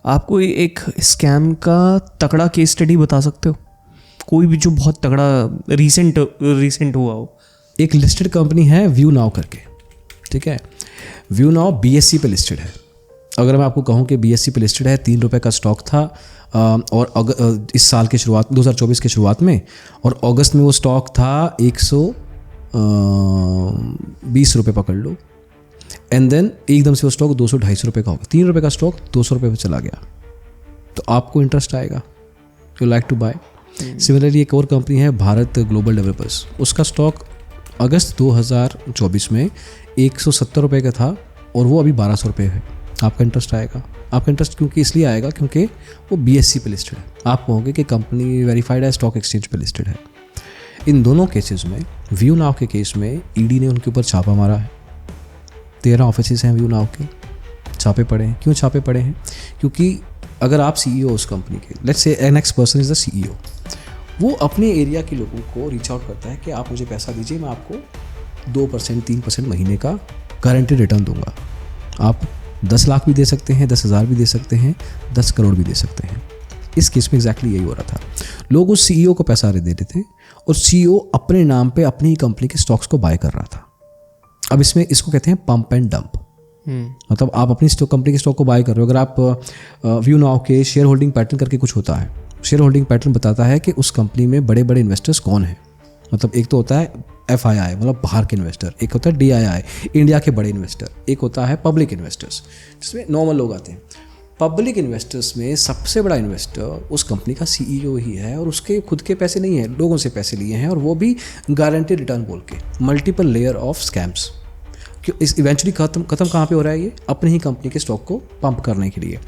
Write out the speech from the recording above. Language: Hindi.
आपको एक स्कैम का तगड़ा केस स्टडी बता सकते हो, कोई भी जो बहुत तगड़ा रिसेंट हुआ हो? एक लिस्टेड कंपनी है व्यू नाउ करके, ठीक है। व्यू नाउ BSE पे लिस्टेड है। अगर मैं आपको कहूँ कि BSE पे लिस्टेड है, 3 रुपये का स्टॉक था और इस साल के शुरुआत 2024 के शुरुआत में, और अगस्त में वो स्टॉक था 120 रुपये पकड़ लो, एंड देन एकदम से वो स्टॉक 200-250 रुपये का हो गया। 3 रुपये का स्टॉक 200 रुपये पे चला गया, तो आपको इंटरेस्ट आएगा, you like to buy. Similarly एक और कंपनी है भारत ग्लोबल डेवलपर्स, उसका स्टॉक अगस्त 2024 में 170 रुपये का था और वो अभी 1200 रुपये है। आपका इंटरेस्ट आएगा। आपका इंटरेस्ट क्योंकि इसलिए आएगा क्योंकि वो BSE पे लिस्टेड है। आप कहोगे कि कंपनी वेरीफाइड है, स्टॉक एक्सचेंज पे लिस्टेड है। इन दोनों केसेस में, व्यू नाउ के केस में ED ने उनके ऊपर छापा मारा है। 13 ऑफिस हैं व्यू नाउ के, छापे पड़े हैं। क्यों छापे पड़े हैं? क्योंकि अगर आप CEO उस कंपनी के, let's say an X person is the CEO, वो अपने एरिया के लोगों को रीच आउट करता है कि आप मुझे पैसा दीजिए, मैं आपको 2% 3% महीने का गारंटेड रिटर्न दूंगा। आप 10 लाख भी दे सकते हैं, 10,000 भी दे सकते हैं, 10 करोड़ भी दे सकते हैं। इस केस में एग्जैक्टली यही हो रहा था। लोग उस CEO को पैसा दे रहे थे और CEO अपने नाम पे अपनी ही कंपनी के स्टॉक्स को बाय कर रहा था। अब इसमें इसको कहते हैं पंप एंड डंप। मतलब आप अपनी कंपनी के स्टॉक को बाय कर रहे हो। अगर आप व्यू नाउ के शेयर होल्डिंग पैटर्न करके कुछ होता है, शेयर होल्डिंग पैटर्न बताता है कि उस कंपनी में बड़े बड़े इन्वेस्टर्स कौन हैं। मतलब एक तो होता है FII, मतलब बाहर के इन्वेस्टर, एक होता है DII, इंडिया के बड़े इन्वेस्टर, एक होता है पब्लिक इन्वेस्टर्स, जिसमें नॉर्मल लोग आते हैं। पब्लिक इन्वेस्टर्स में सबसे बड़ा इन्वेस्टर उस कंपनी का CEO ही है, और उसके खुद के पैसे नहीं है, लोगों से पैसे लिए हैं, और वो भी गारंटेड रिटर्न बोल के। Multiple layer of scams. क्यों इस इवेंचुअली खत्म कहाँ पे हो रहा है? ये अपनी ही कंपनी के स्टॉक को पंप करने के लिए।